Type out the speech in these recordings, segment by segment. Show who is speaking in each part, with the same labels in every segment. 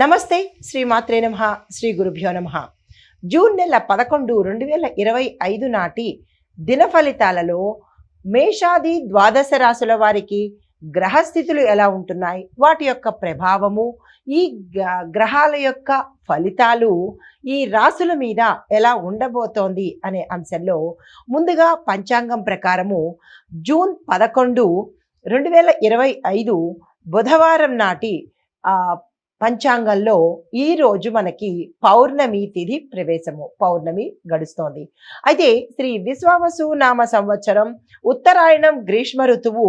Speaker 1: నమస్తే శ్రీ మాత్రే నమః శ్రీ గురుభ్యో నమః. జూన్ నెల 11 2025 నాటి దిన ఫలితాలలో మేషాది ద్వాదశ రాశుల వారికి గ్రహస్థితులు ఎలా ఉంటున్నాయి, వాటి యొక్క ప్రభావము, ఈ గ్రహాల యొక్క ఫలితాలు ఈ రాశుల మీద ఎలా ఉండబోతోంది అనే అంశంలో ముందుగా పంచాంగం ప్రకారము జూన్ 11 2025 బుధవారం నాటి పంచాంగంలో ఈ రోజు మనకి పౌర్ణమి తిథి ప్రవేశము, పౌర్ణమి గడుస్తోంది. అయితే శ్రీ విశ్వావసు నామ సంవత్సరం ఉత్తరాయణం గ్రీష్మ ఋతువు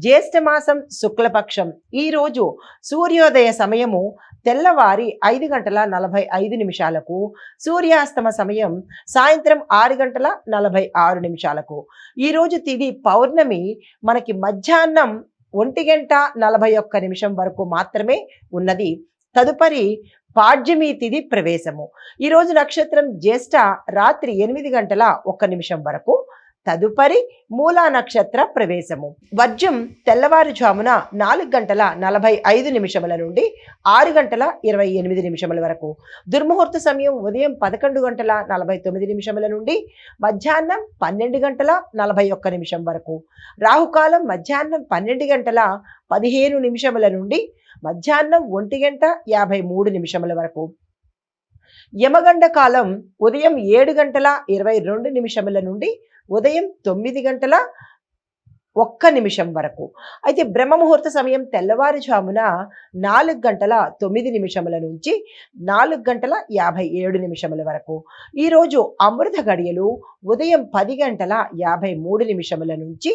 Speaker 1: జ్యేష్ఠమాసం శుక్లపక్షం. ఈ రోజు సూర్యోదయ సమయము తెల్లవారి 5:45 సూర్యాస్తమ సమయం సాయంత్రం 6:46. ఈరోజు తిథి పౌర్ణమి మనకి మధ్యాహ్నం 1:41 వరకు మాత్రమే ఉన్నది. తదుపరి పాడ్యమి తిథి ప్రవేశము. ఈరోజు నక్షత్రం జ్యేష్ఠ రాత్రి 8:01 వరకు, తదుపరి మూలా నక్షత్ర ప్రవేశము. వర్జం తెల్లవారుజామున 4:45 నుండి 6:28 వరకు. దుర్ముహూర్త సమయం ఉదయం 11:49 నుండి మధ్యాహ్నం 12:41 వరకు. రాహుకాలం మధ్యాహ్నం 12:15 నుండి మధ్యాహ్నం 1:53 వరకు. యమగండ కాలం ఉదయం 7:22 నుండి ఉదయం 9:01 వరకు. అయితే బ్రహ్మముహూర్త సమయం తెల్లవారుజామున 4:09 నుంచి 4:57 వరకు. ఈరోజు అమృత గడియలు ఉదయం 10:53 నుంచి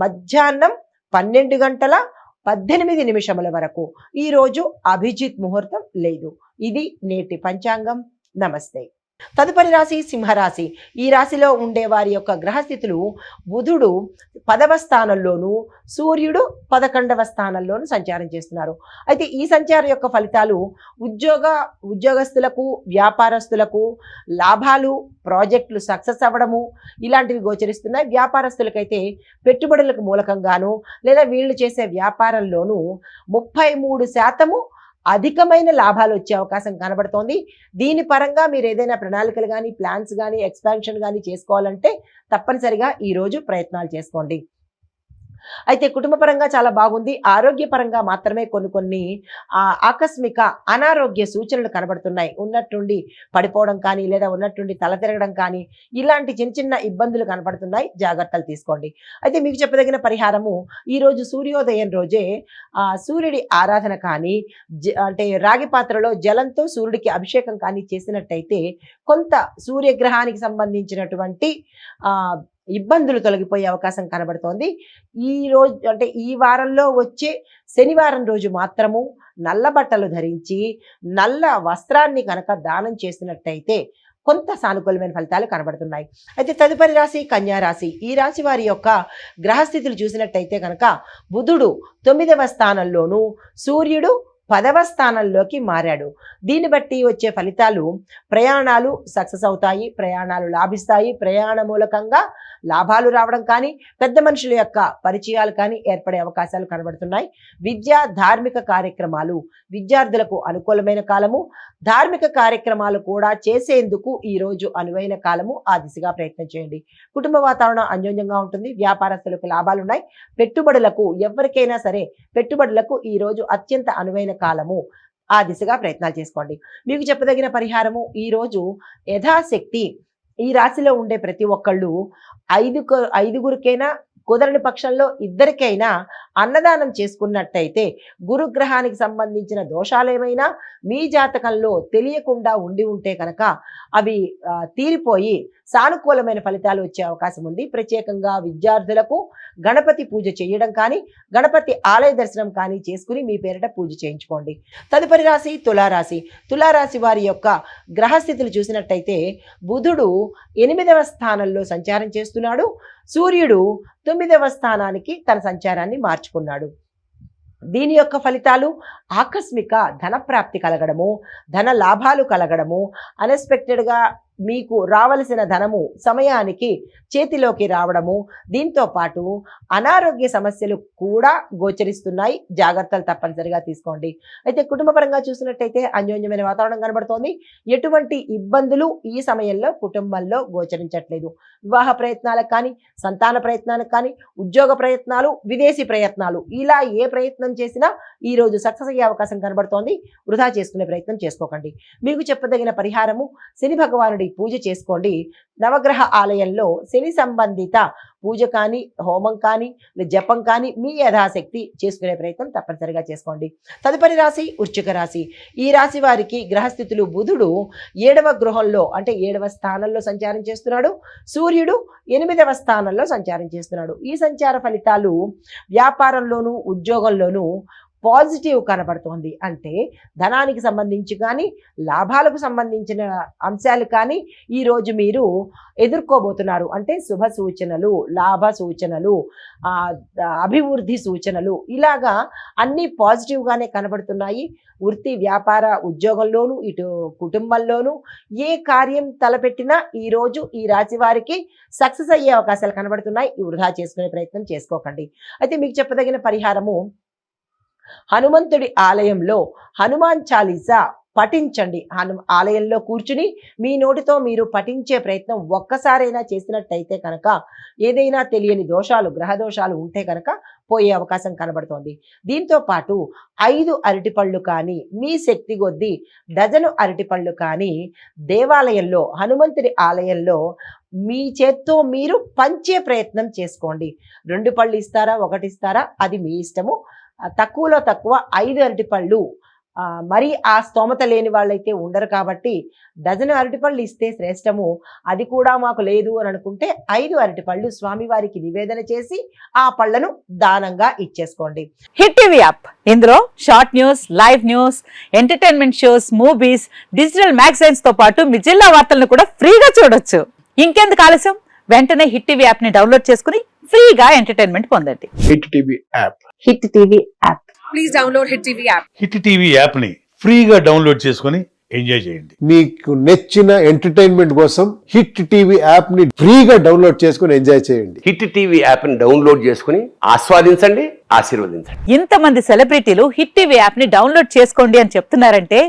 Speaker 1: మధ్యాహ్నం 12:18 వరకు. ఈరోజు అభిజిత్ ముహూర్తం లేదు. ఇది నేటి పంచాంగం. నమస్తే. తదుపరి రాశి సింహరాశి. ఈ రాశిలో ఉండే వారి యొక్క గ్రహస్థితులు బుధుడు 10వ స్థానంలోను, సూర్యుడు 11వ స్థానంలోను సంచారం చేస్తున్నారు. అయితే ఈ సంచారం యొక్క ఫలితాలు ఉద్యోగస్తులకు, వ్యాపారస్తులకు లాభాలు, ప్రాజెక్టులు సక్సెస్ అవ్వడము ఇలాంటివి గోచరిస్తున్నాయి. వ్యాపారస్తులకైతే పెట్టుబడులకు మూలకంగాను లేదా వీళ్ళు చేసే వ్యాపారంలోనూ 33% అధికమైన లాభాలు వచ్చే అవకాశం కనబడుతోంది. దీని పరంగా మీరు ఏదైనా ప్రణాళికలు కానీ, ప్లాన్స్ కానీ, ఎక్స్పాన్షన్ కానీ చేసుకోవాలంటే తప్పనిసరిగా ఈరోజు ప్రయత్నాలు చేసుకోండి. అయితే కుటుంబపరంగా చాలా బాగుంది. ఆరోగ్యపరంగా మాత్రమే కొన్ని ఆకస్మిక అనారోగ్య సూచనలు కనబడుతున్నాయి. ఉన్నట్టుండి పడిపోవడం కానీ, లేదా ఉన్నట్టుండి తల తిరగడం కానీ, ఇలాంటి చిన్న ఇబ్బందులు కనబడుతున్నాయి. జాగ్రత్తలు తీసుకోండి. అయితే మీకు చెప్పదగిన పరిహారము, ఈరోజు సూర్యోదయం రోజే సూర్యుడి ఆరాధన కానీ, అంటే రాగి పాత్రలో జలంతో సూర్యుడికి అభిషేకం కానీ చేసినట్టయితే కొంత సూర్యగ్రహానికి సంబంధించినటువంటి ఇబ్బందులు తొలగిపోయే అవకాశం కనబడుతోంది. ఈ రోజు అంటే ఈ వారంలో వచ్చే శనివారం రోజు మాత్రము నల్ల బట్టలు ధరించి నల్ల వస్త్రాన్ని కనుక దానం చేసినట్టయితే కొంత సానుకూలమైన ఫలితాలు కనబడుతున్నాయి. అయితే తదుపరి రాశి కన్యా రాశి. ఈ రాశి వారి యొక్క గ్రహస్థితులు చూసినట్టయితే కనుక బుధుడు 9వ స్థానంలోను, సూర్యుడు 10వ స్థానంలోకి మారాడు. దీన్ని బట్టి వచ్చే ఫలితాలు ప్రయాణాలు సక్సెస్ అవుతాయి, ప్రయాణాలు లాభిస్తాయి, ప్రయాణ మూలకంగా లాభాలు రావడం కానీ, పెద్ద మనుషుల యొక్క పరిచయాలు కానీ ఏర్పడే అవకాశాలు కనబడుతున్నాయి. విద్యా ధార్మిక కార్యక్రమాలు విద్యార్థులకు అనుకూలమైన కాలము. ధార్మిక కార్యక్రమాలు కూడా చేసేందుకు ఈరోజు అనువైన కాలము. ఆ దిశగా ప్రయత్నం చేయండి. కుటుంబ వాతావరణం అన్యోన్యంగా ఉంటుంది. వ్యాపారస్తులకు లాభాలు ఉన్నాయి. పెట్టుబడులకు ఎవరికైనా సరే పెట్టుబడులకు ఈరోజు అత్యంత అనువైన కాలము. ఆ దిశగా ప్రయత్నాలు చేసుకోండి. మీకు చెప్పదగిన పరిహారము, ఈరోజు యథాశక్తి ఈ రాశిలో ఉండే ప్రతి ఒక్కళ్ళు ఐదుగురికైనా, కుదరని పక్షంలో ఇద్దరికైనా అన్నదానం చేసుకున్నట్టయితే గురుగ్రహానికి సంబంధించిన దోషాలు ఏమైనా మీ జాతకంలో తెలియకుండా ఉంటే కనుక అవి తీరిపోయి సానుకూలమైన ఫలితాలు వచ్చే అవకాశం ఉంది. ప్రత్యేకంగా విద్యార్థులకు గణపతి పూజ చేయడం కానీ, గణపతి ఆలయ దర్శనం కానీ చేసుకుని మీ పేరిట పూజ చేయించుకోండి. తదుపరి రాశి తులారాశి. తులారాశి వారి యొక్క గ్రహస్థితులు చూసినట్టయితే బుధుడు 8వ స్థానంలో సంచారం చేస్తున్నాడు. సూర్యుడు 9వ స్థానానికి తన సంచారాన్ని మార్చుకున్నాడు. దీని యొక్క ఫలితాలు ఆకస్మిక ధన ప్రాప్తి కలగడము, ధన లాభాలు కలగడము, అన్ఎక్స్పెక్టెడ్గా మీకు రావలసిన ధనము సమయానికి చేతిలోకి రావడము, దీంతో పాటు అనారోగ్య సమస్యలు కూడా గోచరిస్తున్నాయి. జాగ్రత్తలు తప్పనిసరిగా తీసుకోండి. అయితే కుటుంబపరంగా చూసినట్టయితే అన్యోన్యమైన వాతావరణం కనబడుతోంది. ఎటువంటి ఇబ్బందులు ఈ సమయంలో కుటుంబంలో గోచరించట్లేదు. వివాహ ప్రయత్నాలకు కానీ, సంతాన ప్రయత్నాలకు కానీ, ఉద్యోగ ప్రయత్నాలు, విదేశీ ప్రయత్నాలు, ఇలా ఏ ప్రయత్నం చేసినా ఈ రోజు సక్సెస్ అయ్యే అవకాశం కనబడుతోంది. వృధా చేసుకునే ప్రయత్నం చేసుకోకండి. మీకు చెప్పదగిన పరిహారము, శని భగవానుడి పూజ చేసుకోండి. నవగ్రహ ఆలయంలో శని సంబంధిత పూజ కానీ, హోమం కానీ, జపం కానీ మీ యథాశక్తి చేసుకునే ప్రయత్నం తప్పనిసరిగా చేసుకోండి. తదుపరి రాశి వృశ్చిక రాశి. ఈ రాశి వారికి గ్రహస్థితులు బుధుడు 7వ గృహంలో అంటే 7వ స్థానంలో సంచారం చేస్తున్నాడు. సూర్యుడు 8వ స్థానంలో సంచారం చేస్తున్నాడు. ఈ సంచార ఫలితాలు వ్యాపారంలోనూ ఉద్యోగంలోనూ పాజిటివ్ కనబడుతోంది. అంటే ధనానికి సంబంధించి కానీ, లాభాలకు సంబంధించిన అంశాలు కానీ ఈరోజు మీరు ఎదుర్కోబోతున్నారు. అంటే శుభ సూచనలు, లాభ సూచనలు, అభివృద్ధి సూచనలు, ఇలాగా అన్నీ పాజిటివ్గానే కనబడుతున్నాయి. వృత్తి, వ్యాపార, ఉద్యోగంలోనూ, ఇటు కుటుంబంలోనూ ఏ కార్యం తలపెట్టినా ఈరోజు ఈ రాశి వారికి సక్సెస్ అయ్యే అవకాశాలు కనబడుతున్నాయి. వృధా చేసుకునే ప్రయత్నం చేసుకోకండి. అయితే మీకు చెప్పదగిన పరిహారము, హనుమంతుడి ఆలయంలో హనుమాన్ చాలీసా పఠించండి. ఆలయంలో కూర్చుని మీ నోటితో మీరు పఠించే ప్రయత్నం ఒక్కసారైనా చేసినట్టయితే కనుక ఏదైనా తెలియని దోషాలు, గ్రహ దోషాలు ఉంటే కనుక పోయే అవకాశం కనబడుతోంది. దీంతో పాటు 5 అరటిపళ్ళు కానీ, మీ శక్తి కొద్దీ డజను అరటిపళ్ళు కానీ దేవాలయంలో, హనుమంతుడి ఆలయంలో మీ చేత్తో మీరు పంచే ప్రయత్నం చేసుకోండి. 2 పళ్ళు ఇస్తారా, 1 ఇస్తారా, అది మీ ఇష్టము. తక్కువలో తక్కువ 5 అరటిపళ్ళు, మరి ఆ స్తోమత లేని వాళ్ళైతే ఉండరు కాబట్టి డజను అరటిపళ్ళు ఇస్తే శ్రేష్టము. అది కూడా మాకు లేదు అని అనుకుంటే 5 అరటిపళ్ళు స్వామివారికి నివేదన చేసి ఆ పళ్ళను దానంగా ఇచ్చేసుకోండి.
Speaker 2: హిట్ టీవీ యాప్, ఇందులో short news, live news, entertainment shows, movies, digital magazines తో పాటు మీ జిల్లా వార్తలను కూడా ఫ్రీగా చూడొచ్చు. ఇంకెందుకు ఆలస్యం, వెంటనే హిట్ టీవీ యాప్ ని డౌన్లోడ్ చేసుకుని ఫ్రీగా ఎంటర్టైన్మెంట్ పొందండి.
Speaker 3: Hit TV app.
Speaker 2: Hit TV app.
Speaker 4: Please download hit TV app.
Speaker 5: Hit TV app ని ఫ్రీగా డౌన్లోడ్ చేసుకొని ఎంజాయ్ చేయండి.
Speaker 3: మీకు నచ్చిన ఎంటర్టైన్మెంట్ కోసం హిట్ టీవీ యాప్ ని ఫ్రీగా డౌన్లోడ్ చేసుకొని ఎంజాయ్ చేయండి.
Speaker 6: హిట్ టీవీ యాప్ ని డౌన్లోడ్ చేసుకుని ఆస్వాదించండి, ఆశీర్వదించండి.
Speaker 2: ఇంతమంది సెలబ్రిటీలు హిట్ టీవీ యాప్ ని డౌన్లోడ్ చేసుకోండి అని చెప్తున్నారంటే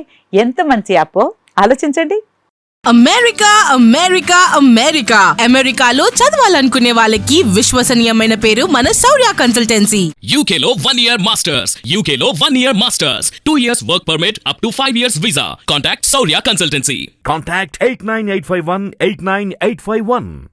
Speaker 2: ఎంత మంచి యాప్ ఆలోచించండి.
Speaker 4: అమెరికా అమెరికా అమెరికా అమెరికాలో చదవాలనుకునే వాళ్ళకి విశ్వసనీయమైన పేరు మన శౌర్య కన్సల్టెన్సీ.
Speaker 7: UK లో 1 year masters. UK లో 1 year masters. 2 years work permit up to 5 years visa. Contact Saurya Consultancy.
Speaker 8: Contact 89851 89851.